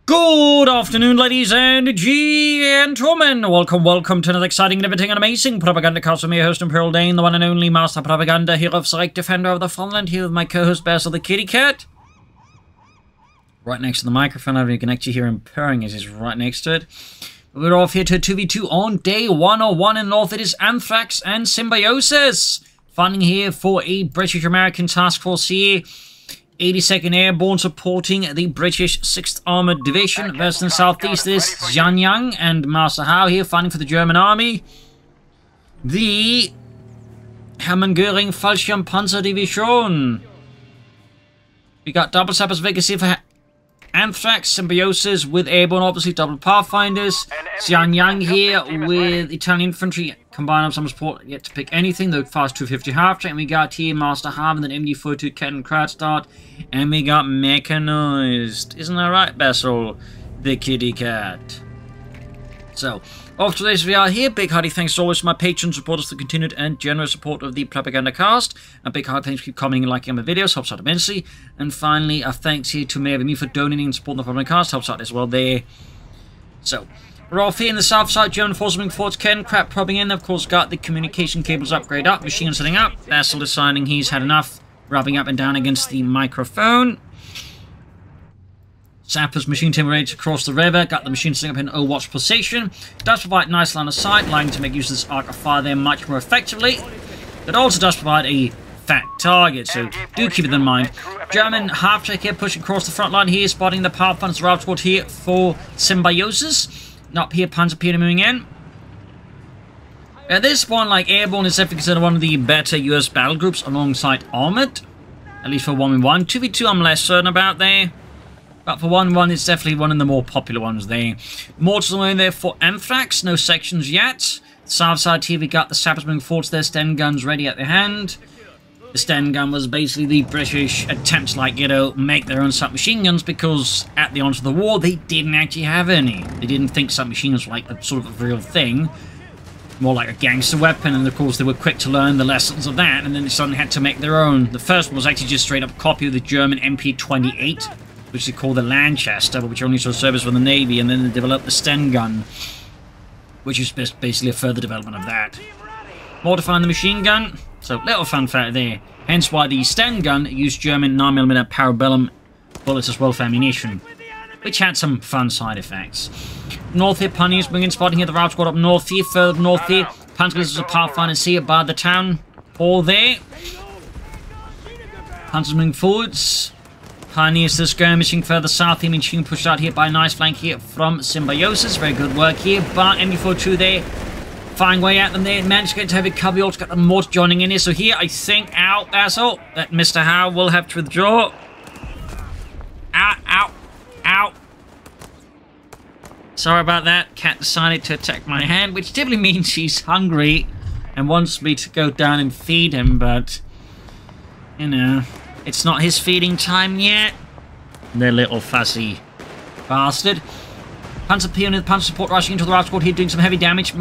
Good afternoon, ladies and gentlemen. Welcome to another exciting, riveting, and amazing Propagandacast with me, host Imperial Dane, the one and only Master Propaganda, hero of Psych, Defender of the Fatherland, here with my co-host Basil the Kitty Cat. Right next to the microphone, you can actually hear him purring as he's right next to it. We're off here to a 2v2 on day 101 in North. It is Anthrax and Symbiosis. Funding here for a British-American task force here. 82nd Airborne supporting the British 6th Armoured Division versus the Southeast is Xianyang and M.Howe here fighting for the German Army. The Hermann-Göring Fallschirmpanzerdivision. We got double sappers vacancy for Anthrax, Symbiosis with Airborne, obviously double Pathfinders. Xianyang here with Italian infantry, combined some support, yet to pick anything, the fast 250 half-track. And we got here Master Harv and then MD42 Cannon Crowd Start. And we got Mechanized. Isn't that right, Basil the Kitty Cat? So, off to this, we are here. Big hearty thanks as always to my patrons, supporters for the continued and generous support of the Propagandacast. A big hearty thanks for keep commenting and liking my videos, helps out immensely. And finally, a thanks here to me for donating and supporting the Propagandacast, helps out as well there. So, we're off here in the south side, German forces moving forwards, Ken, crap probing in, of course got the communication cables upgrade up, machine gun setting up, Basil deciding he's had enough, rubbing up and down against the microphone. Sappers machine team ready to cross the river, got the machine setting up in watch position. Does provide nice line of sight, allowing to make use of this arc of fire there much more effectively. It also does provide a fat target, so do keep it in mind. German half-track here pushing across the front line here, spotting the Pathfinders route toward here for Symbiosis. Up here, Panzer Peter moving in. At this one, like Airborne is definitely considered one of the better US battle groups alongside Armored. At least for 1v1. 2v2 I'm less certain about there. But for 1v1 it's definitely one of the more popular ones there. More to the way there for Anthrax. No sections yet. South side here we got the sappers moving forwards there. Sten guns ready at their hand. The Sten gun was basically the British attempt to, like, you know, make their own submachine guns because at the onset of the war they didn't actually have any. They didn't think submachine guns were like a sort of a real thing. More like a gangster weapon, and of course they were quick to learn the lessons of that, and then they suddenly had to make their own. The first one was actually just straight up a copy of the German MP28, which they call the Lanchester, but which only saw service with the Navy, and then they developed the Sten gun, which is basically a further development of that. Modifying the machine gun. So, little fun fact there. Hence why the Sten gun used German 9mm Parabellum bullets as well for ammunition, which had some fun side effects. North here, Punies bringing spotting here. The route squad up north here, further north here. Panzers is a Pathfinder here by the town hall there. Panzers moving forwards. Pioneers is skirmishing further south here, machine pushed out here by a nice flank here from Symbiosis. Very good work here, but MD42 there. Fine way at them there, managed to get to heavy cover, also got the mortar joining in here, so here I think, ow, Basil, that Mr. Howe will have to withdraw. Ow, ow, ow. Sorry about that, Cat decided to attack my hand, which typically means she's hungry and wants me to go down and feed him, but, you know, it's not his feeding time yet. The little fussy bastard. Panzer P with Panzer Support rushing into the route squad here, doing some heavy damage.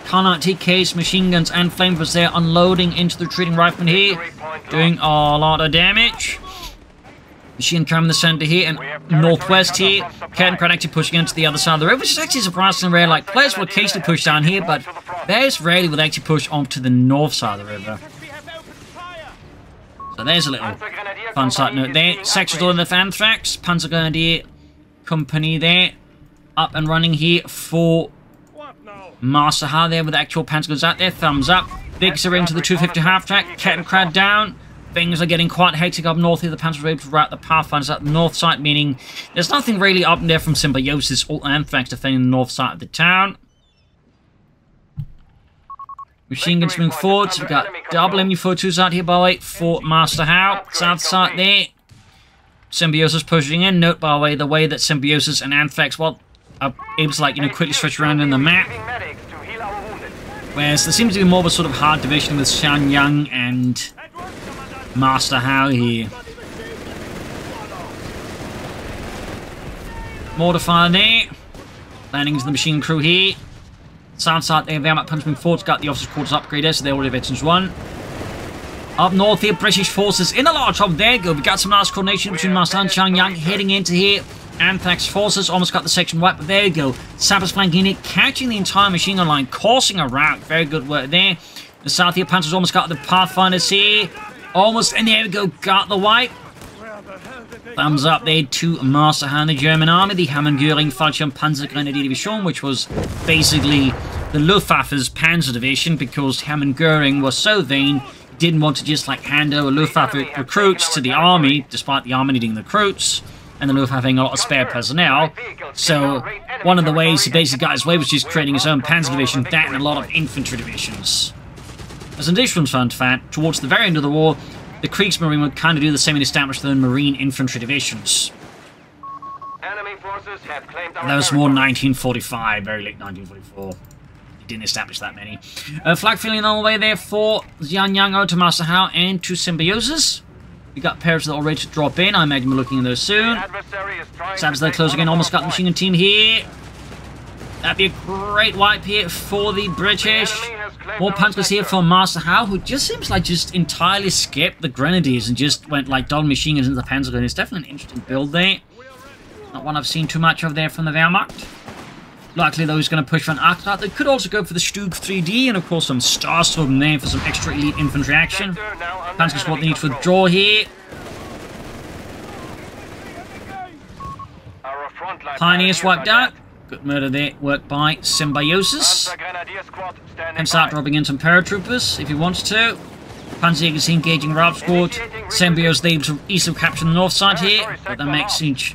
Carnot TKs, machine guns, and flamethrowers there, unloading into the retreating riflemen here, doing a lot of damage. Machine gun in the center here, and northwest here. Cannon Crowd actually pushing into the other side of the river, which is actually surprisingly rare. Like, players will occasionally push down here, but players rarely will actually push onto the north side of the river. So there's a little fun side note there. Sections all in the Anthrax, Panzer Grenadier Company there, up and running here for Master Howe there with the actual Panzer guns out there. Thumbs up. Bigs are into the 250 half-track. Cannon Crowd down. Things are getting quite hectic up north here. The Panzers are able to route the Pathfinders up the north side, meaning there's nothing really up there from Symbiosis or Anthrax defending the north side of the town. Machine guns moving forward. So we've got double MU42s out here by the way for Master Howe. South side there. Symbiosis pushing in. Note by the way that Symbiosis and Anthrax, well, are able to, like, you know, quickly stretch around in the map. Whereas there seems to be more of a sort of hard division with Xianyang and Master Howe here. Mortar fire there. Landing into the machine crew here. South side there, Wehrmacht punching forward. Got the officers' quarters upgraded, so they're already veterans 1. Up north here, British forces in a large trouble. There you go. We got some nice coordination between Master and Xianyang heading into here Anthrax forces. Almost got the section wiped, but there you go. Sappers flanking it, catching the entire machine gun line, causing a rout. Very good work there. The South here Panzers almost got the Pathfinders here. Almost, and there we go, got the wipe. Thumbs up there to Master Howe and the German army, the Hammond Göring Fallschirm Panzergrenadier Division, which was basically the Luftwaffe's Panzer Division, because Hammond Göring was so vain, he didn't want to just like hand over Luftwaffe recruits to the army, despite the army needing the recruits, and the Luftwaffe having a lot of spare personnel. So one of the ways he basically got his way was just creating his own Panzer Division, that and a lot of infantry divisions. As an additional fun fact, towards the very end of the war, the Kriegsmarine would kind of do the same and establish their own marine infantry divisions. Enemy forces have claimed our That was more 1945, very late 1944. They didn't establish that many. Flag filling all the way there for Xianyang to Master Howe and to Symbiosis. We got pairs that are all ready to drop in. I imagine we're looking at those soon. Sabs there close again, almost got the machine gun team here. That'd be a great wipe here for the British. More Panzers here for Master Howe, who just seems like just entirely skipped the Grenadiers and just went like double machine guns into the Panzer Grenadiers. Definitely an interesting build there. Not one I've seen too much of there from the Wehrmacht. Likely though he's going to push for an Arctic. They could also go for the Stug 3D and of course some Starstorm there for some extra elite infantry action. Panzer Squad needs to withdraw here. Pioneers wiped out. Good murder there, work by Symbiosis. And start dropping in some paratroopers if he wants to. Panzerjägers engaging Raab Squad. Symbiosis able to easily capture the north side here, but that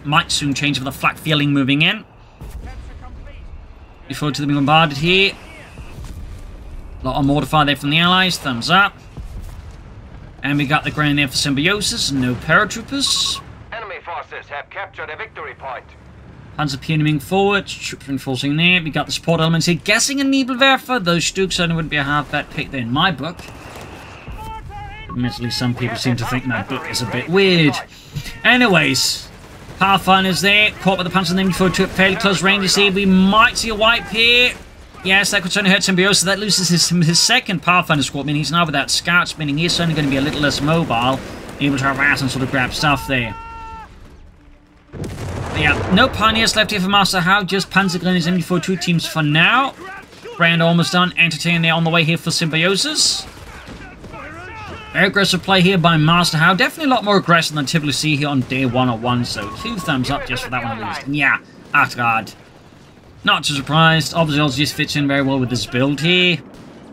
might soon change with the flak feeling moving in. Before to be bombarded here. A lot of mortar fire there from the Allies, thumbs up. And we got the grenade there for Symbiosis, no paratroopers. Enemy forces have captured a victory point. Panzer moving forward, troops reinforcing there. We got the support elements here. Guessing a Nebelwerfer. Those Stugs certainly wouldn't be a half-bad pick there in my book. Admittedly, some people seem to think my book is a bit weird. Anyways, Pathfinder's there. Caught by the Panzer then before to fairly close range. You see, we might see a wipe here. Yes, that could certainly hurt Symbiosis. That loses his second Pathfinder squad, meaning he's now without scouts, meaning he's certainly going to be a little less mobile, able to harass and sort of grab stuff there. Yeah, no Pioneers left here for Master Howe, just Panzer Grenadiers MD42 teams for now. Brand almost done, entertaining there on the way here for Symbiosis. Very aggressive play here by Master Howe, definitely a lot more aggressive than I typically see here on day 101, so 2 thumbs up just for that one at least. And yeah, Arctic. Not too surprised, obviously also just fits in very well with this build here.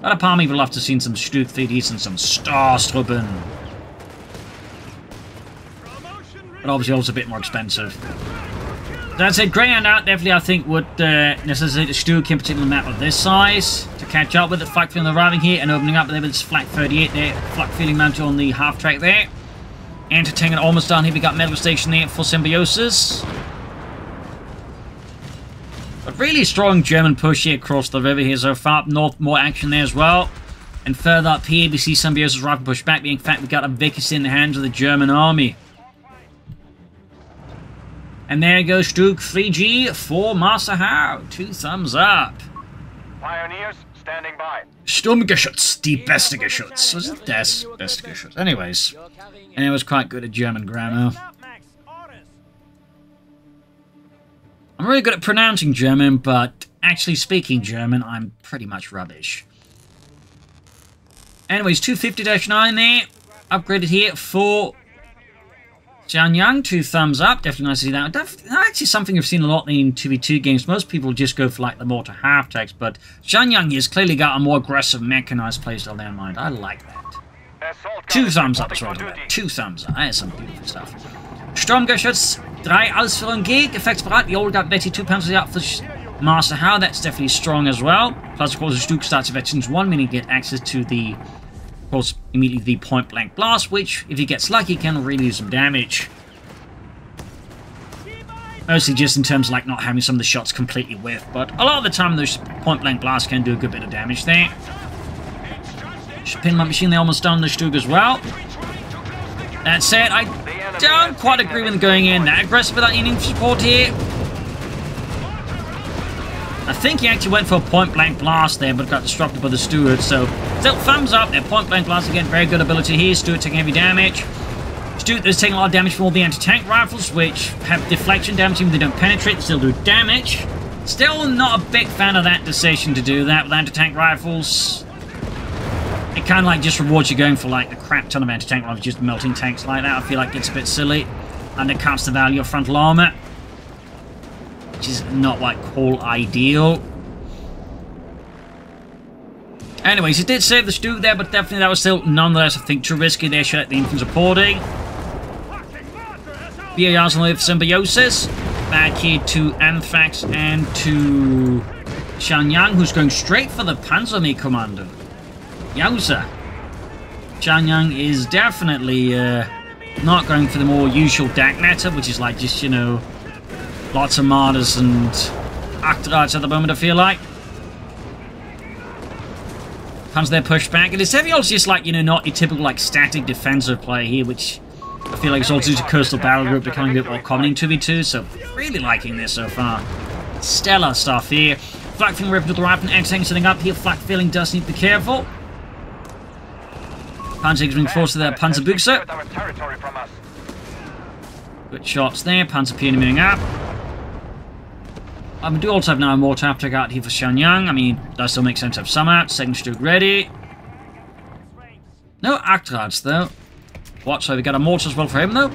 But a part of me would love to have seen some Stug 3Ds and some Starstruppen. But obviously also a bit more expensive. That said, Greyhound out definitely I think would necessitate a Stug in particular map of this size to catch up with the flak feeling arriving here and opening up there with this flak 38 there, flak feeling mounted on the half track there. Entertaining almost down here, we got Medical Station there for Symbiosis. But really strong German push here across the river here so far. Up north, more action there as well. And further up here, we see Symbiosis rifle push back. In fact, we got a Vickers in the hands of the German army. And there goes Stug 3G for Master Howe. 2 thumbs up. Pioneers standing by. Sturmgeschütz, die beste Geschütz. Was it das beste Geschütz? Anyways. And it was quite good at German grammar. I'm really good at pronouncing German, but actually speaking German, I'm pretty much rubbish. Anyways, 250-9 there. Upgraded here for Xianyang, 2 thumbs up. Definitely nice to see that. Actually something I've seen a lot in 2v2 games. Most people just go for like the mortar half-tracks, but Xianyang has clearly got a more aggressive mechanized playstyle there in mind. I like that. 2 thumbs up as well. 2 thumbs up. That is some beautiful stuff. Sturmgeschütz, 3 Ausführungen G, effectsbereit. The old got Betty 2 Panzers out for Master Howe. That's definitely strong as well. Plus, of course, the Stug starts veterans 1, meaning you get access to the, of course, immediately the point blank blast, which, if he gets lucky, can really do some damage. Mostly just in terms of like not having some of the shots completely whiff, but a lot of the time those point blank blasts can do a good bit of damage there. Pin my machine, they almost done the Stug as well. That said, I don't quite agree with going in that aggressive without needing support here. I think he actually went for a point-blank blast there, but got disrupted by the Steward, so still thumbs up there. Point-blank blast again, very good ability here. Steward taking heavy damage. Stuart is taking a lot of damage from all the anti-tank rifles, which have deflection damage. Even if they don't penetrate, they still do damage. Still not a big fan of that decision to do that with anti-tank rifles. It kind of like just rewards you going for like a crap ton of anti-tank rifles, just melting tanks like that. I feel like it's a bit silly. And it cuts the value of frontal armor, which is not what I call ideal. Anyways, it did save the Stuart there, but definitely that was still nonetheless, I think, too risky there. Should let the infantry supporting. BAR's on the way for Symbiosis. Back here to Anthrax and to Xianyang, who's going straight for the Panzer Commander. Yowza. Xianyang is definitely not going for the more usual DAK meta, which is like just, you know, lots of martyrs and Anthrax at the moment, I feel like. Panzer there pushed back. And it's definitely also just like, you know, not your typical like static defensive player here, which I feel like it's also due to Coastal Battle Group becoming a bit more common in 2v2, so really liking this so far. Stellar stuff here. Flak feeling ripped with the rifle and X-Tank setting up here. Flak feeling does need to be careful. Panzer being forced to their Panzer Buchse. Good shots there. Panzer Pionier moving up. We do also have now a mortar after out here for Xianyang. I mean, does still make sense to have some out. Second Stuart ready. No Anthrax though. What? So we got a mortar as well for him though?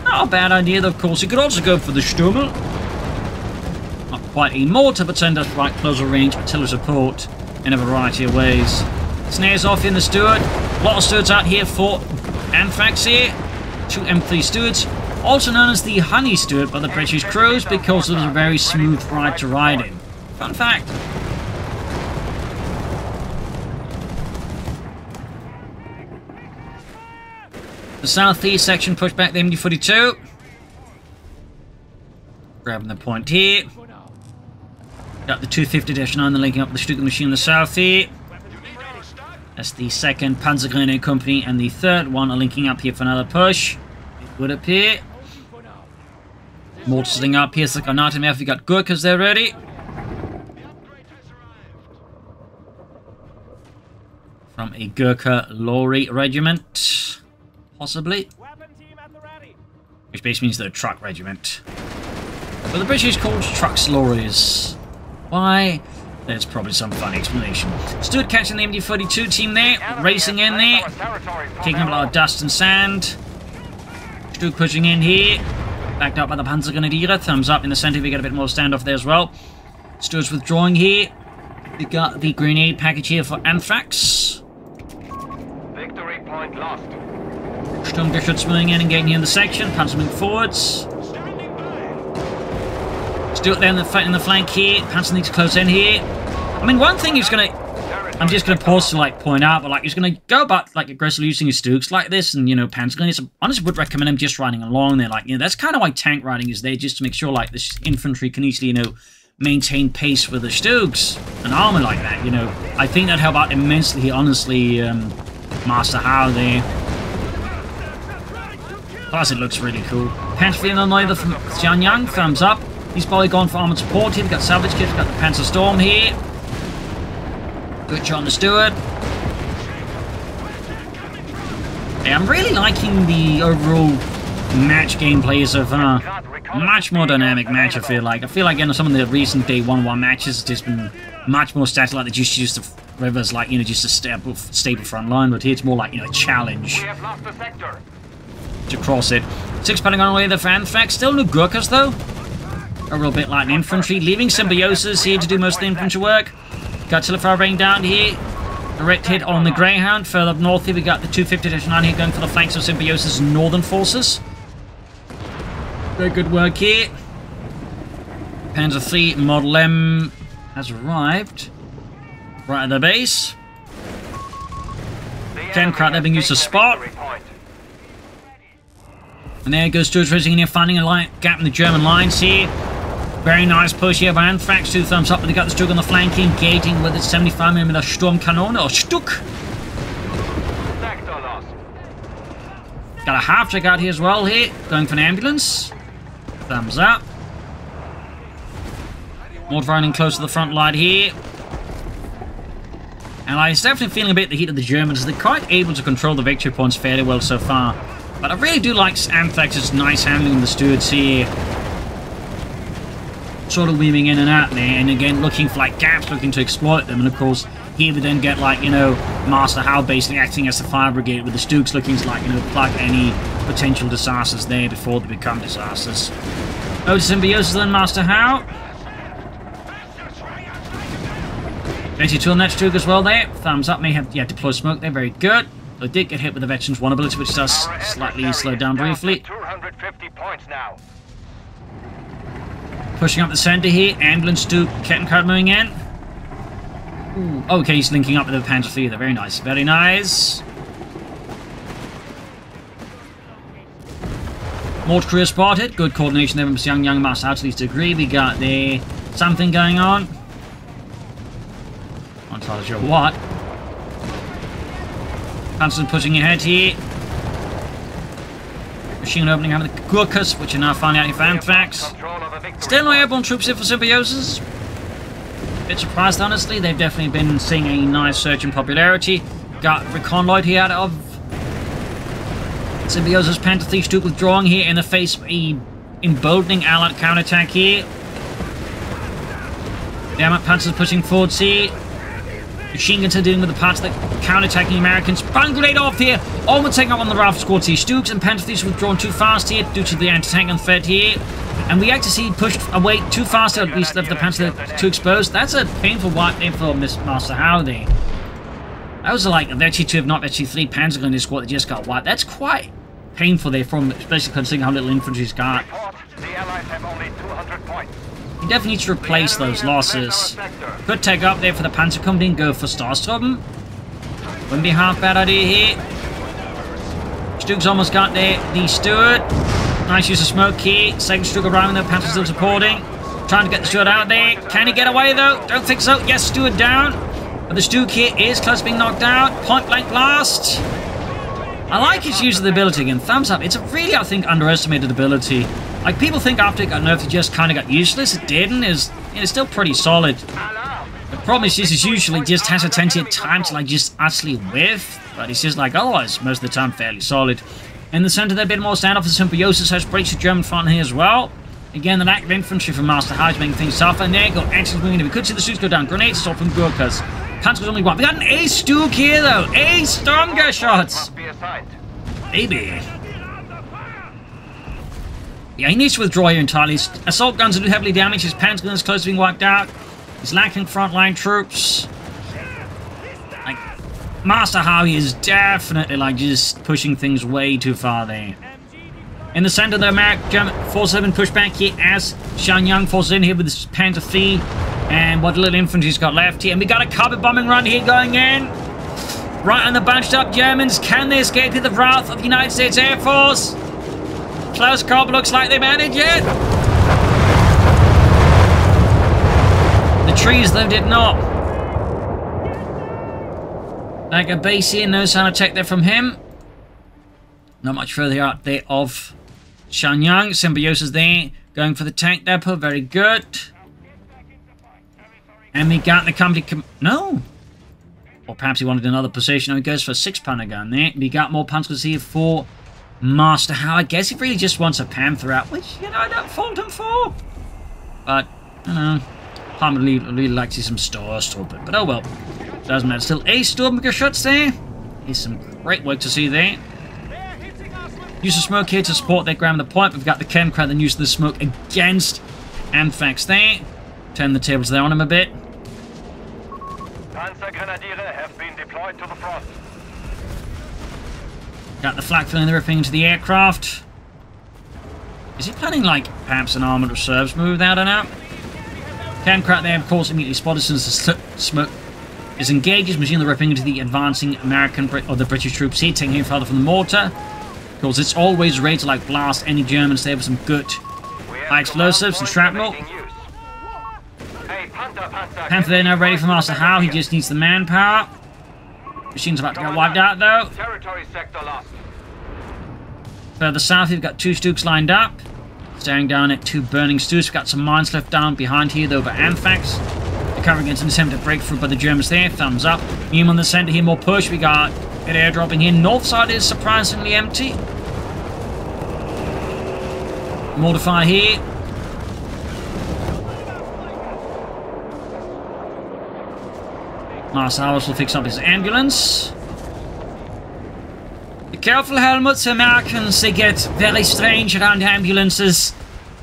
Not a bad idea though, of course. He could also go for the Stummel. Not quite a mortar, but send us right closer range artillery support in a variety of ways. Snares off in the Stuart. A lot of Stuarts out here for Anthrax here. 2 M3 Stuarts. Also known as the Honey Stuart by the British crews because it was a very smooth ride to ride in. Fun fact. The southeast section pushed back the MD-42. Grabbing the point here. Got the 250-9 linking up the Stuka machine in the south here. That's the 2nd Panzer Grenadier Company, and the 3rd one are linking up here for another push. It would appear. Mortar sitting up here, so Granate Murphy got Gurkhas there ready. From a Gurkha lorry regiment, possibly. Which basically means they're a truck regiment. But the British called trucks lorries. Why? There's probably some funny explanation. Stuart catching the MD-42 team there, racing in there, kicking up a lot of dust and sand. Stuart pushing in here, backed up by the Panzer Grenadier. Thumbs up in the center, we get a bit more standoff there as well. Stuart's withdrawing here. We got the grenade package here for Anthrax. Victory point lost. Sturmgeschütz moving in and getting here in the section. Panzer moving forwards. Stuart there in the flank here. Panzer needs to close in here. I mean, one thing he's gonna... I'm just gonna pause to like point out, but like he's gonna go about like aggressively using his Stuks like this, and you know, Panzer Grenadiers. Honestly, would recommend him just riding along there. Like, you know, that's kind of why tank riding is there, just to make sure like this infantry can easily, you know, maintain pace with the Stuks and armor like that. You know, I think that'd help out immensely. Honestly, Master Howe there. Plus, it looks really cool. Panzer feeling on either from Xianyang, thumbs up. He's probably gone for armored support here. We've got salvage kits, we've got the Panzer Storm here. Good shot on the Stuart. Hey, I'm really liking the overall match gameplay so far. Much more dynamic match, I feel like. You know, some of the recent day 1-1 matches have just been much more static, like they just used the rivers, like, you know, just a stable front line, but here it's more like, you know, a challenge to cross it. 6 pending on the way there for Anthrax. Still no Gurkhas though. A real bit light in infantry, leaving Symbiosis here to do most of the infantry work. Got Tilifar raining down here. Direct hit on the Greyhound. Further up north here, we got the 250-9 here going for the flanks of Symbiosis' northern forces. Very good work here. Panzer III Model M has arrived. Right at the base. Democrat there being used to spot. And there goes Stuart racing in here, finding a gap in the German lines here. Very nice push here by Anthrax. 2 thumbs up, but they got the Stuck on the flank, engaging with its 75mm Sturmkanone, or Stuck. Got a half-track out here as well here, going for an ambulance. Thumbs up. Mortar running close to the front line here. And I was definitely feeling a bit the heat of the Germans. They're quite able to control the victory points fairly well so far. But I really do like Anthrax's nice handling the stewards here. Sort of weaving in and out there, and again looking for like gaps, looking to exploit them. And of course, here we then get like, you know, Master Howe basically acting as the fire brigade, with the Stooks looking to like, you know, plug any potential disasters there before they become disasters. Oh, to Symbiosis then, Master Howe. 22 on that Stook as well there. Thumbs up, may have, yeah, deploy smoke there, very good. They did get hit with the Veterans 1 ability, which does slightly slow down briefly. 250 points now. Pushing up the center here, ambulance Stook, Kettenkrad moving in. Ooh, okay, he's linking up with the Panzer III there, very nice, very nice. Mortar crew spotted, good coordination there from Xianyang, Master Howe to this degree. We got there something going on. Not entirely sure what. Panzer pushing ahead here. Machine gun opening out of the Gurkhas, which are now finally out here for Anthrax. Still no airborne troops here for Symbiosis. Bit surprised, honestly. They've definitely been seeing a nice surge in popularity. Got reconnoitred here out of Symbiosis. Panther III Stook withdrawing here in the face of a emboldening allied counterattack here. The Armoured Panzers pushing forwards here. Machine guns are dealing with the parts that counter-attacking Americans. Bang grenade off here! Almost taking out one of the rifle squads here. Stooks and Panther III's withdrawn too fast here due to the anti-tank gun threat here. And we actually see pushed away too fast to at least left the Panther too exposed. That's a painful wipe there for Master Howe there. That was like actually two, if not actually three Panzer guns in this squad that just got wiped. That's quite painful there, from especially considering how little infantry's got. The Allies have only 200 points. You definitely need to replace those losses. Could take up there for the Panzer Company and go for Starstrom. Wouldn't be half bad idea here. Stook's almost got there. The Steward. Nice use of smoke here. Second Stook arriving there. Panzer still supporting. Trying to get the Steward out there. Can he get away though? Don't think so. Yes, Steward down. But the Stook here is close to being knocked out. Point blank blast. I like his use of the ability again. Thumbs up. It's a really, I think, underestimated ability. Like, people think after it got nerfed, it just kind of got useless. It didn't. It's still pretty solid. The problem is, this is usually just has a tendency at times to, like, just utterly whiff. But it's just, like, otherwise, most of the time, fairly solid. In the center, there a bit more standoff. The Symbiosis has breached the German front here as well. Again, the lack of infantry from Master Howe is making things tougher. And there you go. Excellent moving in. We could see the Stooks go down. Grenades assault from Gurkhas. Panzer's only one. We got an ace Stook here, though. Ace stronger shots. Maybe. Yeah, he needs to withdraw here entirely. His assault guns are too heavily damaged. His Panzer gun is close to being wiped out. He's lacking frontline troops. Like, Master Howe is definitely, like, just pushing things way too far there. In the center, the American forces have been pushed back here as Xianyang forces in here with his Panther III. And what little infantry's got left here. And we got a carpet bombing run here going in. Right on the bunched up Germans. Can they escape here the wrath of the United States Air Force? Close call, but looks like they managed it. The trees, though, did not. Like a base here, no sign of tech there from him. Not much further out there of Xianyang. Symbiosis there, going for the tank depot, very good. And we got the company... no! Or perhaps he wanted another position. He goes for a 6-pounder gun there. We got more Panzers here for Master Howe. I guess he really just wants a Panther out, which, you know, I don't fault him for. But, I don't know. Palmer really likes to see some Stormtrooper, but oh well. Doesn't matter. Still a Stormtrooper shots there. Here's some great work to see there. Use of smoke here to support their grabbing the point. We've got the Chemcrad and use of the smoke against Anthrax there. Turn the tables there on him a bit. Panzer Grenadiere have been deployed to the front. Got the flak filling the ripping into the aircraft. Is he planning, like, perhaps an armored reserves move? I don't know. Chemcrad there, of course, immediately spotted as the smoke is engaged. His machine ripping into the advancing American or the British troops here, taking him further from the mortar. Of course, it's always ready to, like, blast any Germans there with some good high explosives and shrapnel. Panther there now ready for Master Howe. He just needs the manpower. Machine's about to get wiped out, though. Territory sector lost. Further south, we've got two Stooks lined up. Staring down at two burning Stooks. We've got some mines left down behind here, though, by Anthrax. Recovering against an attempted breakthrough by the Germans there. Thumbs up. Beam on the center here, more push. We got it airdropping here. North side is surprisingly empty. Mortar fire here. Master House will fix up his ambulance. Be careful, helmets. Americans, they get very strange around ambulances.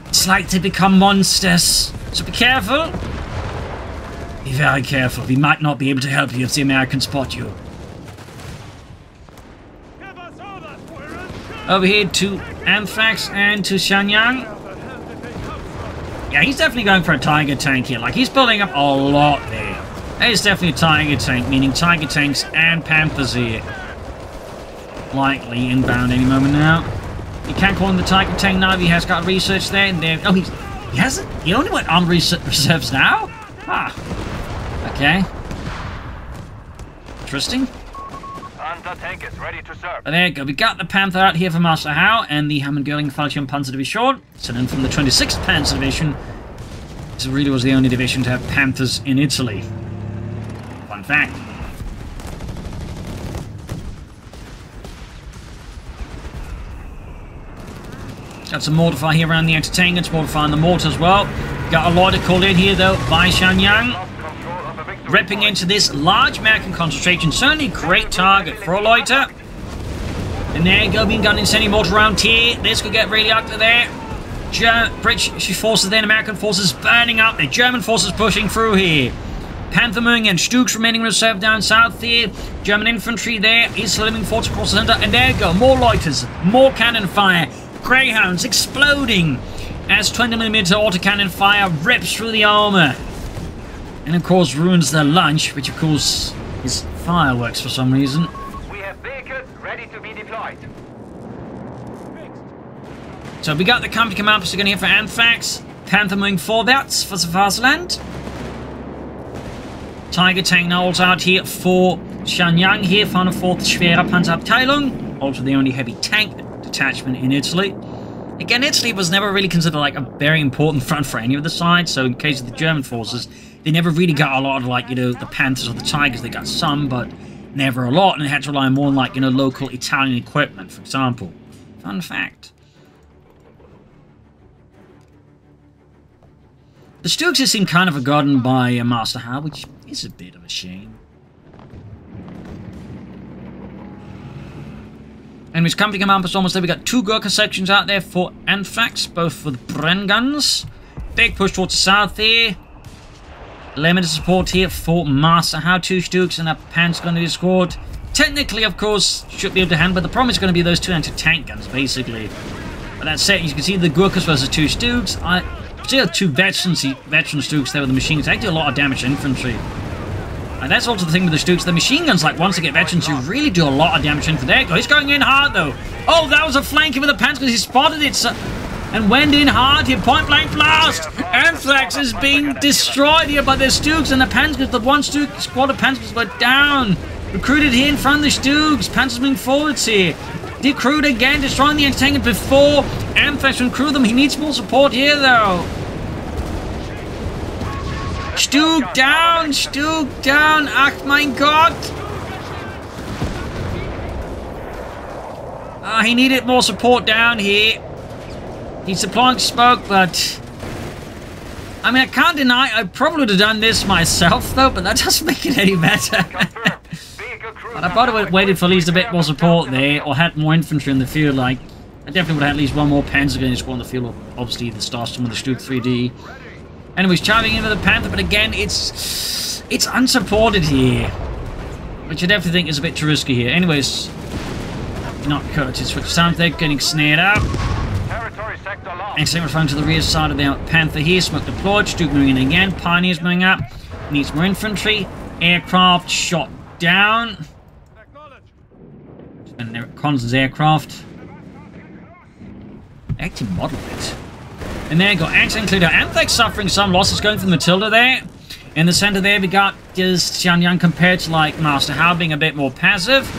It's like they become monsters. So be careful. Be very careful. We might not be able to help you if the Americans spot you. Over here to Anthrax and to Xianyang. Yeah, he's definitely going for a Tiger tank here. Like, he's building up a lot there. That is definitely a Tiger tank, meaning Tiger tanks and Panthers here. Likely inbound any moment now. You can't call him the Tiger tank now. He has got research there. And there. Oh, he hasn't. He only went on reserves now? Ah. Okay. Interesting. Panzer tank is ready to serve. There you go. We got the Panther out here for Master Howe and the Hammond-Göring Fallschirm Panzer to be short. Sent in from the 26th Panzer Division. This really was the only division to have Panthers in Italy. Fun fact. Got some mortar fire here around the anti-tank. Mortar fire on the mortar as well. Got a loiter called in here though by Xianyang. Ripping into this large American concentration. Certainly great target for a loiter. And there you go, being gun incendiary mortar around here. This could get really ugly there. British forces then, American forces burning up. The German forces pushing through here. Panther moving and Stuks remaining reserved down south here. German infantry there. East living forts across the center. And there you go, more loiters, more cannon fire. Greyhounds exploding as 20mm autocannon fire rips through the armor. And of course ruins their lunch, which of course is fireworks for some reason. We have vehicles ready to be deployed. So we got the company command post again here for Anthrax. Panther moving forwards for the Fastland. Tiger tank now also out here for Xianyang here, 404th Schwere Panzerabteilung. Also the only heavy tank detachment in Italy. Again, Italy was never really considered like a very important front for any of the sides, so in case of the German forces, they never really got a lot of, like, you know, the Panthers or the Tigers. They got some, but never a lot, and they had to rely more on, like, you know, local Italian equipment, for example. Fun fact. The Stukas seem kind of forgotten by Master Howe, which is a bit of a shame. Anyways, company command post almost there. We got 2 Gurkha sections out there for Anthrax, both for the Bren guns. Big push towards the south here. Limited support here for Master Howe, 2 Stuks and a Pan's going to be scored. Technically, of course, should be able to handle, but the problem is going to be those 2 anti-tank guns, basically. But that's it. You can see the Gurkhas versus 2 Stuks. I see 2 veteran Stuks there with the machine guns. They do a lot of damage to infantry. And that's also the thing with the Stuks. The machine guns, like, once they get veterans, you really do a lot of damage to infantry. There you go. He's going in hard, though. Oh, that was a flanking with the Pan's because he spotted it. So and went in hard here, point blank blast. Anthrax is being destroyed here by the Stuks and the Panzers. The 1 Stuk squad of Panzers went down. Recruited here in front of the Stuks. Panzers moving forwards here. Decrewed again, destroying the anti-tank before Anthrax can crew them. He needs more support here though. Stuk down, ach mein Gott. He needed more support down here. He's supplying smoke, but I mean, I can't deny I probably would have done this myself, though, but that doesn't make it any better. But I thought I would have waited for at least a bit more support there, or had more infantry in the field. Like, I definitely would have had at least 1 more Panzer gun squad in the field, or obviously the Starstorm with the Stuk 3D. Anyways, charging in with the Panther, but again, it's unsupported here, which I definitely think is a bit too risky here. Anyways, not Curtis, switch sound there, getting snared up. Excellent, referring to the rear side of the Panther here. Smoke deployed. Stuk moving in again. Pioneers moving up. Needs more infantry. Aircraft shot down. And there Constance aircraft. Active model it. And there you go. Excellent include Anthrax suffering some losses going from Matilda there. In the center there we got just Xianyang compared to like Master Howe being a bit more passive.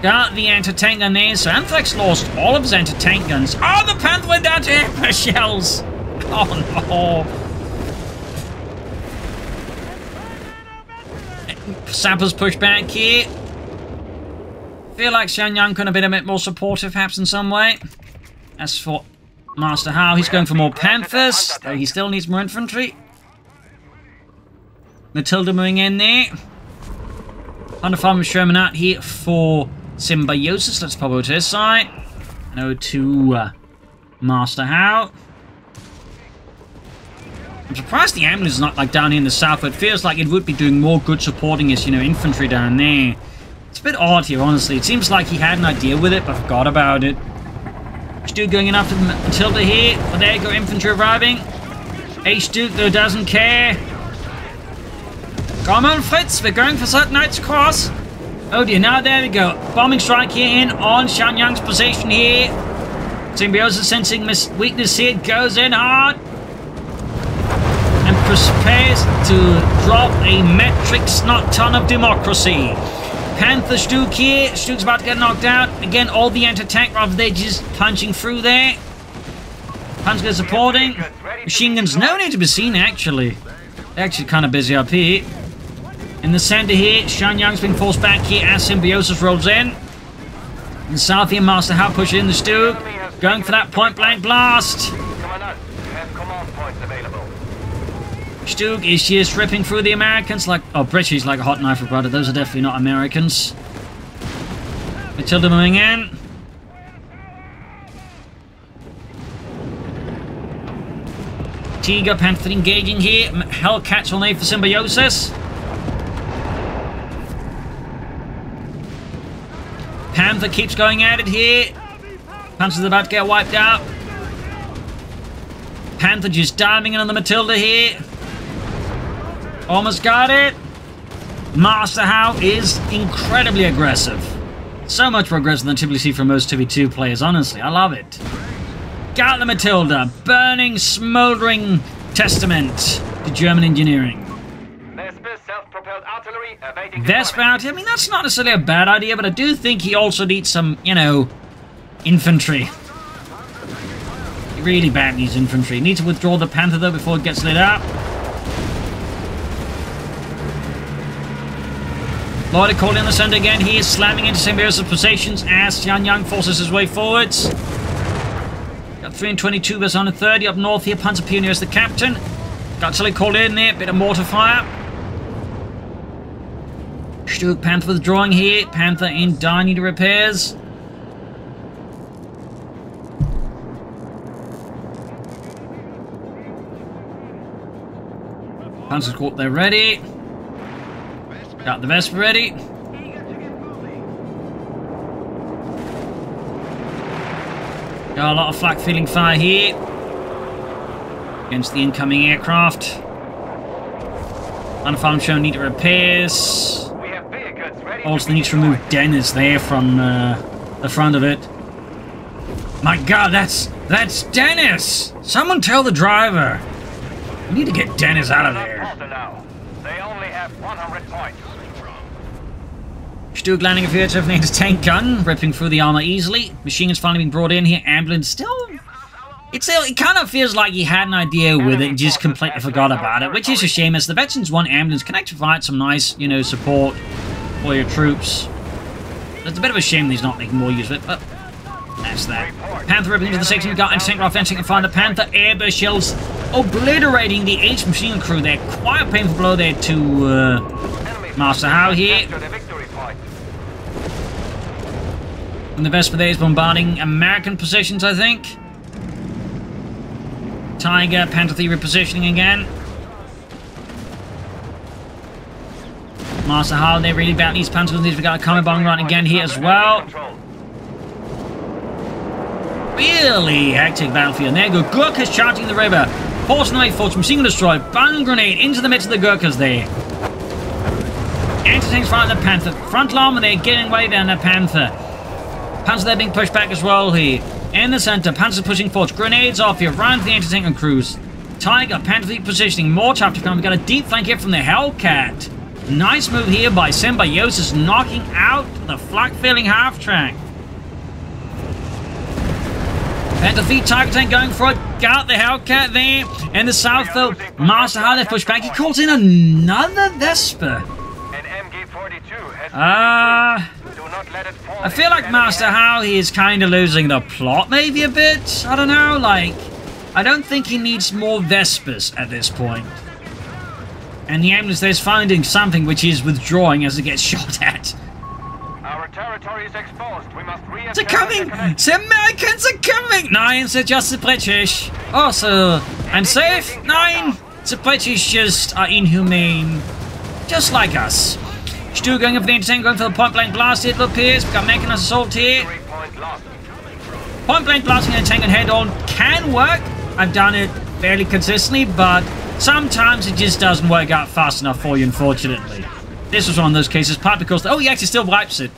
Got the anti-tank gun there, so Anthrax lost all of his anti-tank guns. Oh, the Panther went down to air shells! Oh no! Sappers push back here. Feel like Xianyang could have been a bit more supportive, perhaps in some way. As for Master Howe, he's going for more Panthers, though he still needs more infantry. Matilda moving in there. Under Farmer Sherman out here for Symbiosis. Let's pop over to his side. And over to Master Howe. I'm surprised the ambulance is not like down here in the south, but it feels like it would be doing more good supporting his, infantry down there. It's a bit odd here, honestly. It seems like he had an idea with it, but forgot about it. Stuke going in after Matilda here. But there you go, infantry arriving. Stuke, though, doesn't care. Come on, Fritz, we're going for Certain Knight's Cross. Oh dear, now there we go. Bombing strike here in on Xianyang's position here. Symbiosis sensing weakness here, goes in hard. And prepares to drop a metric snot ton of democracy. Panther Stuke here. Stuke's about to get knocked out. Again, all the anti-tank rather they're just punching through there. Panzer supporting. Machine guns, no need to be seen actually. They're actually kind of busy up here. In the center here, Xianyang's being forced back here as Symbiosis rolls in. In the south here, Master Howe pushes in the Stuke. Going for that point-blank blast. Commandant, you have command points available. Stuke is just ripping through the Americans like... Oh, British like a hot knife of butter. Those are definitely not Americans. Matilda moving in. Tiger Panther engaging here. Hellcats on aid for Symbiosis. Panther keeps going at it here. Panther's about to get wiped out. Panther just diving in on the Matilda here. Almost got it. Master Howe is incredibly aggressive. So much more aggressive than typically see from most 2v2 players, honestly. I love it. Got the Matilda. Burning, smouldering testament to German engineering. Self-propelled artillery evading Vespa out here. I mean, that's not necessarily a bad idea, but I do think he also needs some, infantry. He really bad needs infantry. Needs to withdraw the Panther, though, before it gets lit up. Lloyd called in the center again. He is slamming into Symbiosis positions as Xianyang forces his way forwards. Got 322 versus 130 up north here. Panzer Pioneer is the captain. Got Tully called in there. Bit of mortar fire. Stuke Panther withdrawing here. Panther in dire need of repairs. Panzer's Corps, they're ready. Got the Vespa ready. Got a lot of flak feeling fire here against the incoming aircraft. Unfarmed show need repairs. Also need to remove Dennis there from the front of it. My god, that's Dennis! Someone tell the driver. We need to get Dennis out of there. They only have 100 points. Stuke landing a fugitive named tank gun, ripping through the armor easily. Machine guns finally being brought in here. Ambulance still... It kind of feels like he had an idea with it and just completely forgot about it, which is a shame as the Veterans 1 ambulance can actually provide some nice, support for your troops. It's a bit of a shame that he's not making more use of it, but that's that. Panther ripping into the section we got anti-tank rifle fencing and find the Panther airburst shells obliterating the H machine crew there. Quite a painful blow there to Master Howe here. And the Vespa there is bombarding American positions, I think. Tiger, Panther 3 repositioning again. Master Howe, they're really bad. These Panzer guns, we got a coming bomb run again here as well. Really hectic battlefield. And there you go. Gurkhas charging the river. Forcing the way forward. Machine gun destroyed. Bang grenade into the midst of the Gurkhas there. Anti-tanks firing the Panther. Front line, and they're getting way down the Panther. Panzer there being pushed back as well here. In the center, Panzer pushing forward. Grenades off here. Right into the anti-tank and crews. Tiger, Panther fleet positioning. More chapter come. We got a deep flank here from the Hellcat. Nice move here by Symbiosis, knocking out the flak-filling half-track. Panther feet, Tiger tank going for it. Got the Hellcat there. In the south, though, Master Howe, they push back. He calls in another Vespa. An MG-42 has not let it fall I feel like into Master enemy Howe, he is kind of losing the plot maybe a bit. I don't know, like, I don't think he needs more Vespers at this point. And the ambulance there is finding something which is withdrawing as it gets shot at. hands. Our territory is exposed. We must They're reestablish coming! the connection. The Americans are coming! Nine, they're just the British. Also, I'm safe? Nine, the British just are inhumane. Just like us. Stu going up for the anti-tank, going for the point-blank blast. It appears. We've got Mechanized assault here. 3 point lost. Point-blank blasting and tank and head-on can work. I've done it fairly consistently, but sometimes it just doesn't work out fast enough for you, unfortunately. This was one of those cases, partly because... Oh, he actually still wipes it.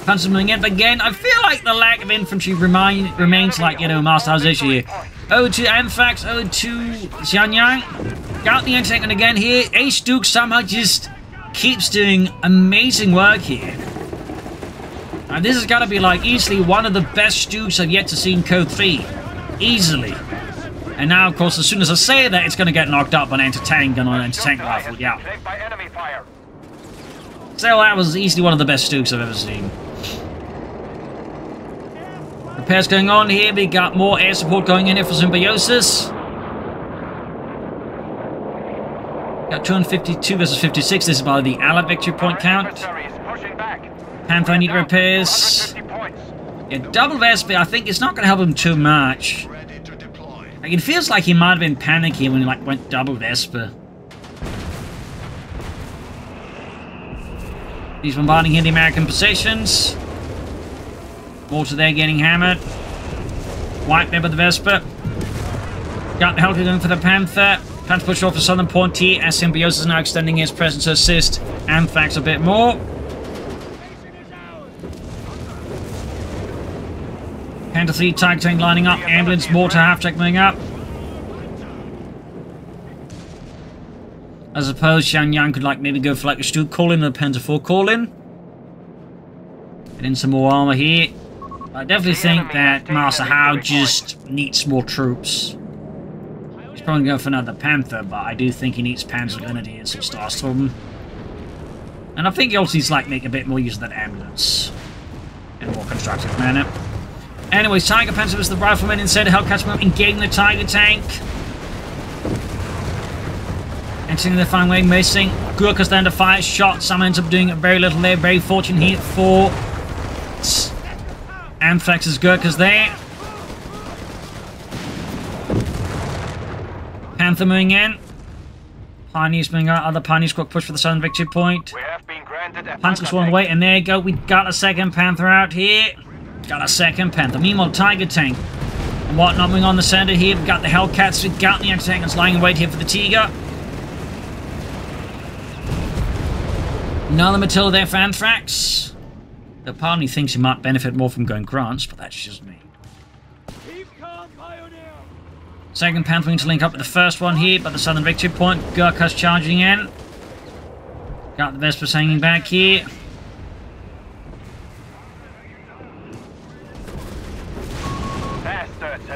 Punches moving in, but again, I feel like the lack of infantry remains like, you know, Master Howe's issue here. O2 Anthrax, O2 Xianyang. Got the anti-tank, and again here, Ace Duke somehow just keeps doing amazing work here. And this has got to be like easily one of the best Dukes I've yet to see in CoH3. Easily. And now, of course, as soon as I say that, it's going to get knocked up on anti-tank and on anti-tank rifle, yeah. Claimed by enemy fire. So that was easily one of the best Dukes I've ever seen. Repairs going on here. We got more air support going in here for Symbiosis. Got 252 versus 56. This is by the Allied victory point count. Adversaries pushing back. Panther need repairs. 150 points. Yeah, double Vesper, I think it's not going to help him too much. Like, it feels like he might have been panicking when he like went double Vesper. He's bombarding here the American positions. Mortar there getting hammered. White there with the Vesper. Got the Helker going for the Panther. Panther push off the southern point here as Symbiosis is now extending his presence to assist Anthrax a bit more. Panther 3 Tiger Tank lining up. Ambulance, mortar, half-track moving up. I suppose Xianyang could like maybe go for like a Stu call-in and a Panther 4 call-in. Get in some more armor here. I definitely think that Master Howe just needs more troops. He's probably going for another Panther, but I do think he needs Panzer Grenadiers or Starstorm. And I think he also needs to like make a bit more use of that ambulance in a more constructive manner. Anyways, Tiger Panther was the rifleman instead of Hellcatcher engaging the Tiger tank. Entering the fine way, missing. Gurkha's then to fire shot. Some ends up doing very little there. Very fortunate here for Anthrax's Gurkha's there. Panther moving in. Pioneers moving out. Other Pioneers got pushed for the southern victory point. We have been granted a Panther's one away, and there you go. We got a second Panther out here. Got a second Panther. Meanwhile, Tiger tank and whatnot moving on the center here. We've got the Hellcats. We've got the anti-tank that's lying in wait here for the Tiger. Another Matilda there for Anthrax. The part of me thinks he might benefit more from going grants, but that's just me. Second Panther going to link up with the first one here, but the southern victory point. Gurkha's charging in. Got the Vespers hanging back here.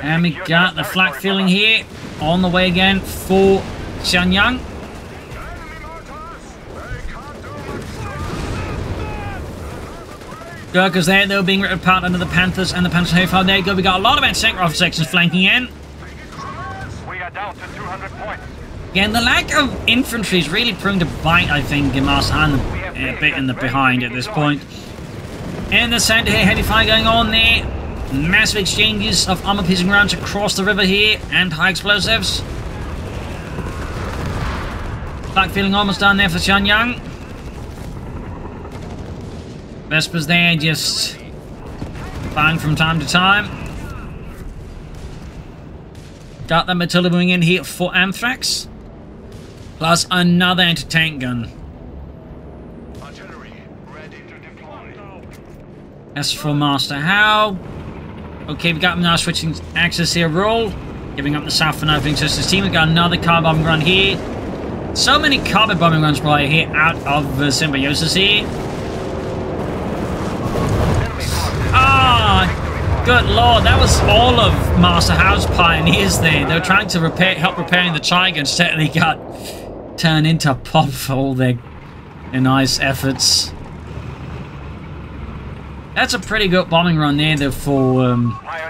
And we got the flak filling here. On the way again for Xianyang. Gurkha's there, they were being ripped apart under the Panthers and the Panthers Hayfire. There you go, we got a lot of anti-tank rifle sections flanking in. We are down to 200 points. Again, the lack of infantry is really proving to bite, I think, in Master Howe a bit in the behind at this point. In the center here, heavy fire going on there. Massive exchanges of armor-piercing rounds across the river here, and high explosives. Flak feeling almost down there for Xianyang. Vespers there, just firing from time to time. Got that Matilda moving in here for Anthrax. Plus another anti-tank gun. Artillery ready to deploy. As for Master Howe. Okay, we got him now switching axis here, roll. Giving up the south for now, being his team. We got another car bombing run here. So many carpet bombing runs probably here out of Symbiosis here. Good lord, that was all of Master Howe's Pioneers there. They were trying to help repairing the Tiger, and instead they got turned into pop for all their in nice efforts. That's a pretty good bombing run there though for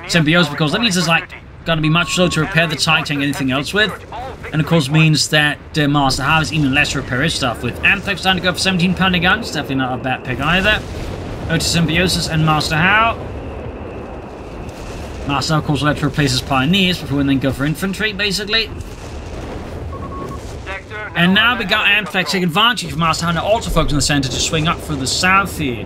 Symbiosis, because that means it's like going to be much slower to repair the TIE tank anything else with. And of course means that Master Howe is even less to repair his stuff with. Anthrax starting to go for 17-pounder guns, definitely not a bad pick either. Go to Symbiosis and Master Howe. Master Howe, of course, will have to replace his pioneers before then go for infantry, basically. And now we got Anthrax taking advantage of Master Howe, now also focus on the center to swing up through the south here.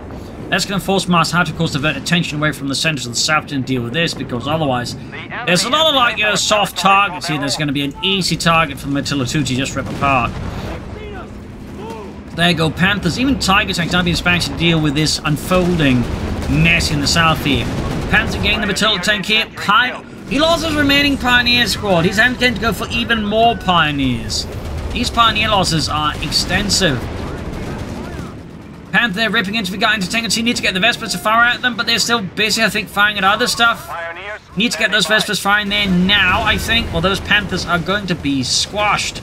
That's going to force Master Howe to, of course, divert attention away from the center to the south and deal with this, because otherwise there's a lot of, like, soft targets here that's going to be an easy target for the Matilda 2 to just rip apart. There you go, Panthers. Even Tiger Tanks now being expanded to deal with this unfolding mess in the south here. Panther getting the Matilda tank here. He lost his remaining Pioneer squad. He's intending to go for even more Pioneers. These Pioneer losses are extensive. Panther ripping into the guy into tank, and so you need to get the Vespers to fire at them, but they're still busy, I think, firing at other stuff. Need to get those Vespers firing there now, I think, or those Panthers are going to be squashed.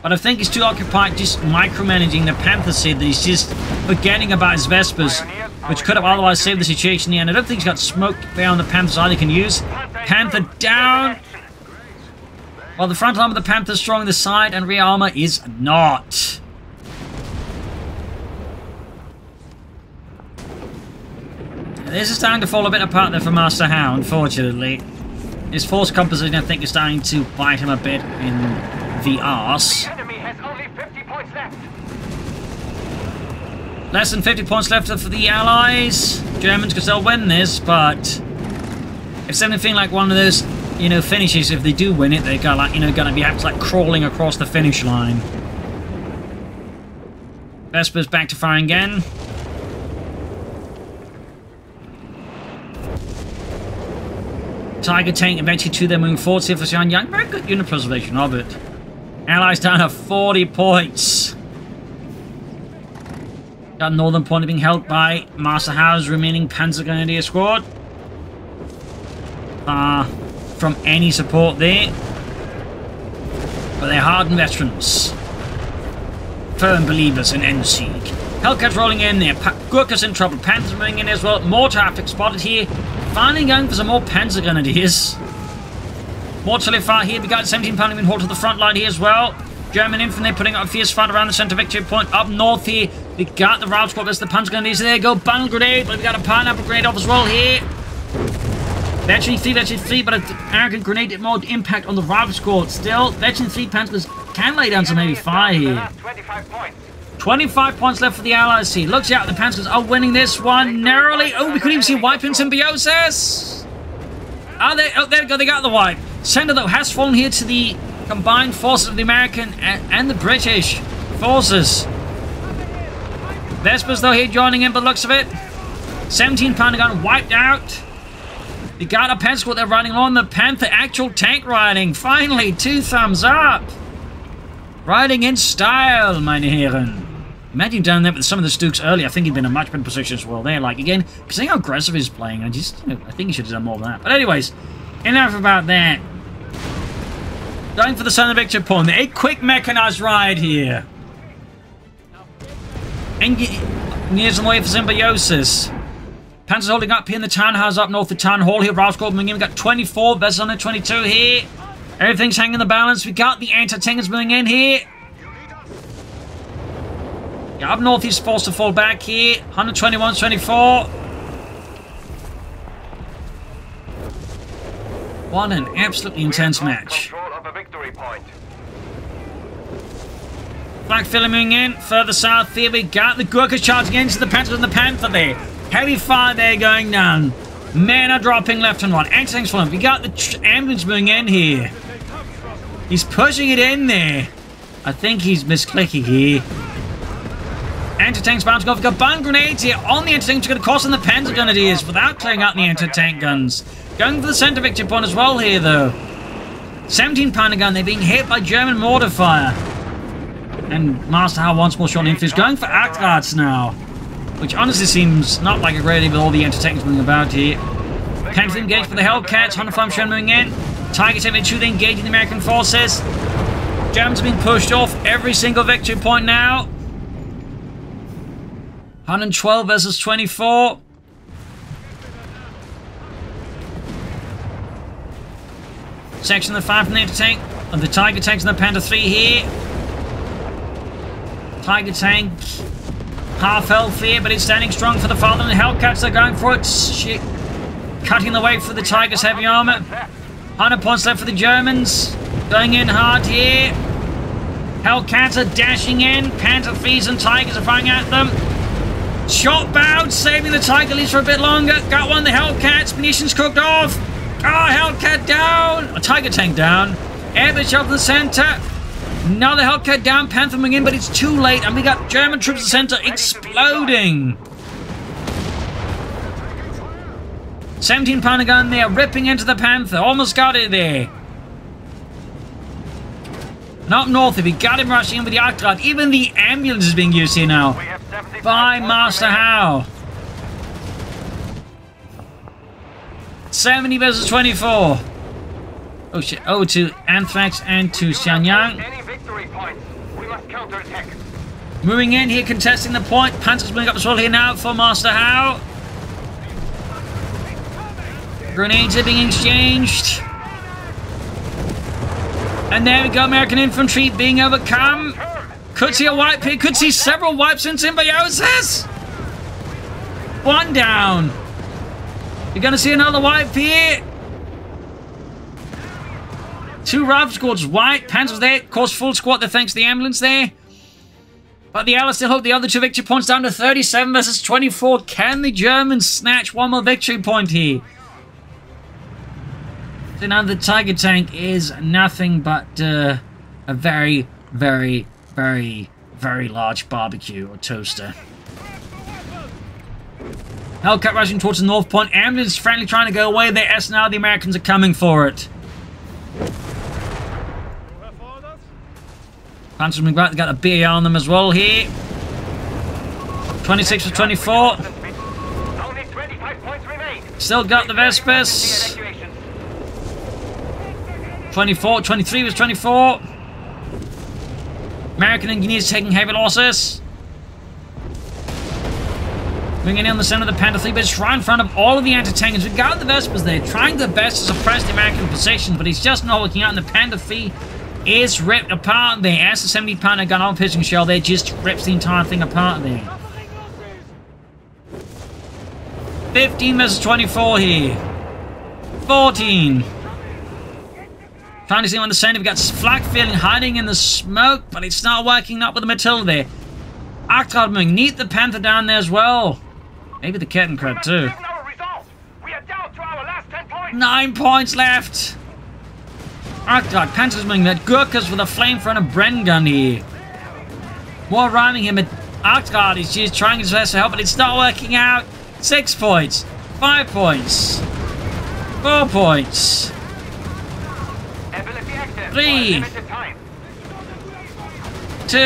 But I think he's too occupied just micromanaging the Panthers here that he's just forgetting about his Vespers, which could have otherwise saved the situation in the end. I don't think he's got smoke there on the Panthers either he can use. Panther down. While the front arm of the Panther is strong, the side and rear armor is not. This is starting to fall a bit apart there for Master Howe, unfortunately. His force composition, I think, is starting to bite him a bit in the arse. The enemy has only 50 points left. Less than 50 points left for the Allies. Germans, because they'll win this, but it's something like one of those, you know, finishes. If they do win it, they're gonna, like, you know, gonna be like crawling across the finish line. Vesper's back to firing again. Tiger tank eventually to their moving forwards here for Xianyang. Very good unit preservation of it. Allies down to 40 points. Got northern point being held by Master Howe's remaining Panzer Grenadier squad. From any support there. But they're hardened veterans. Firm believers in end siege. Hellcats rolling in there. Gurkha's in trouble. Panthers moving in as well. More traffic spotted here. Finally going for some more Panzer Grenadiers. More to live far here. We got 17-pounder being hauled to the front line here as well. German infantry putting up a fierce fight around the centre victory point. Up north here, we got the route squad. There's the Panzer Grenadiers. There you go. Bundle grenade. But we got a pineapple grenade off as well here. Veteran 3, but an arrogant grenade did more impact on the route squad. Still, Veteran 3 Panthers can lay down some heavy fire here. 25 points left for the Allies here. Looks out, the Panthers are winning this one narrowly. Oh, we couldn't even see wiping Symbiosis. Oh, there we go, they got the wipe. Center, though, has fallen here to the combined forces of the American and the British forces. Vespers, though, here joining in by the looks of it. 17-pounder gun wiped out. We got a Panther squad there riding along the Panther. Actual tank riding. Finally, 2 thumbs up. Riding in style, meine Herren. Imagine down there with some of the Stooks earlier. I think he'd been in a much better position as well there. Like, again, considering how aggressive he's playing, I think he should have done more than that. But anyways, enough about that. Going for the center victory point. A quick mechanized ride here. And here's the way for Symbiosis. Panthers holding up here in the townhouse up north of Town Hall here. Rouse Gold moving in. We got 24, Vessels on the 22 here. Everything's hanging in the balance. We got the anti-tankers moving in here. Yeah, up north he's forced to fall back here. 121, 24. What an absolutely intense match. Flag filling moving in. Further south here we got the Gurkhas charging into the Panthers and the Panther there. Heavy fire there going down. Men are dropping left and right. Anti-tanks falling. We got the ambulance moving in here. He's pushing it in there. I think he's misclicking here. Anti-tanks bound to go. We've got bomb grenades here on the anti-tanks. Going to cost them the Panzer Grenadiers without clearing out the anti-tank guns. Going for the center victory point as well here, though. 17-pounder gun. They're being hit by German mortar fire. And Master Howe once more shot infantry. Going for Anthrax now. Which honestly seems not like a great idea with all the anti-tanks moving about here. Panther engaged for the Hellcats. 105 Shen moving in. Tiger 72 engaging the American forces. Germans are being pushed off every single victory point now. 112 versus 24. Section of the 5 from the anti-tank. And the Tiger tanks and the Panther 3 here. Tiger tank. Half health here, but it's standing strong for the father. And the Hellcats are going for it. Shit. Cutting the way for the Tiger's heavy armor. 100 points left for the Germans. Going in hard here. Hellcats are dashing in. Panther 3s and Tigers are firing at them. Shot bound, saving the Tiger at least for a bit longer. Got one of the Hellcats. Munitions cooked off. Oh, Hellcat down. A Tiger tank down. Air shot in the center. Another Hellcat down. Panther moving in, but it's too late. And we got German troops in the center exploding. 17-pounder gun there, ripping into the Panther. Almost got it there. And up north, if we got him rushing in with the Anthrax, even the ambulance is being used here now by Master Howe. 70 versus 24. Oh shit. Oh, to Anthrax and to Xianyang. Moving in here, contesting the point. Panthers moving up as well here now for Master Howe. Grenades are being exchanged. And there we go, American infantry being overcome. Could see a wipe here, could see several wipes in Symbiosis. One down. You're going to see another wipe here. 2 Rifle Squads wiped. Panzers there, of course, full squad there thanks to the ambulance there. But the Allies still hold the other 2 victory points down to 37 versus 24. Can the Germans snatch one more victory point here? So now the Tiger tank is nothing but a very, very, very, very large barbecue or toaster. Hellcat rushing towards the north point. Ambulance frankly trying to go away there. S now the Americans are coming for it. Panthers moving back. They got a BAR on them as well here. 26 for 24. Still got the Vespers. 24, 23 was 24. American engineers taking heavy losses. Moving in on the center of the Panther 3, but it's right in front of all of the anti-tankers. We've got the Vespers there, trying their best to suppress the American position, but it's just not working out, and the Panther 3 is ripped apart there. As the 70-pounder gun on pitching shell there, just rips the entire thing apart there. 15 versus 24 here. 14. Trying to see him on the center. We've got flak feeling hiding in the smoke, but it's not working up with the Matilda there. Arctard moving. Need the Panther down there as well. Maybe the Kettenkrat too. 9 points left. Arctard, Panther's moving. That Gurkhas with a flamethrower Bren gun here. More rhyming him. Arctard is just trying his best to help, but it's not working out. 6 points. 5 points. 4 points. 3, 2,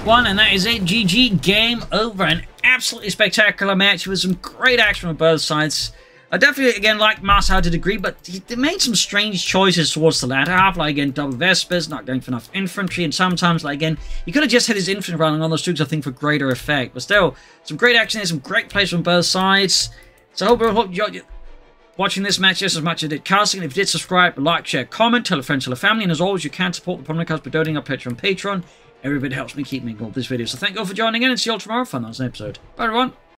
1, and that is it. GG, game over. An absolutely spectacular match with some great action on both sides. I definitely, again, like Master Howe to a degree, but they made some strange choices towards the latter half. Like, again, double Vespers, not going for enough infantry, and sometimes, like, again, you could have just hit his infantry running on those troops, I think, for greater effect. But still, some great action there, some great plays from both sides. So I hope you watching this match just as much as I did casting. If you did, subscribe, like, share, comment, tell a friend, tell a family, and as always, you can support the Propagandacast by donating our Patreon. Every bit helps me keep making all these videos. So thank you all for joining in, and see you all tomorrow for another episode. Bye, everyone.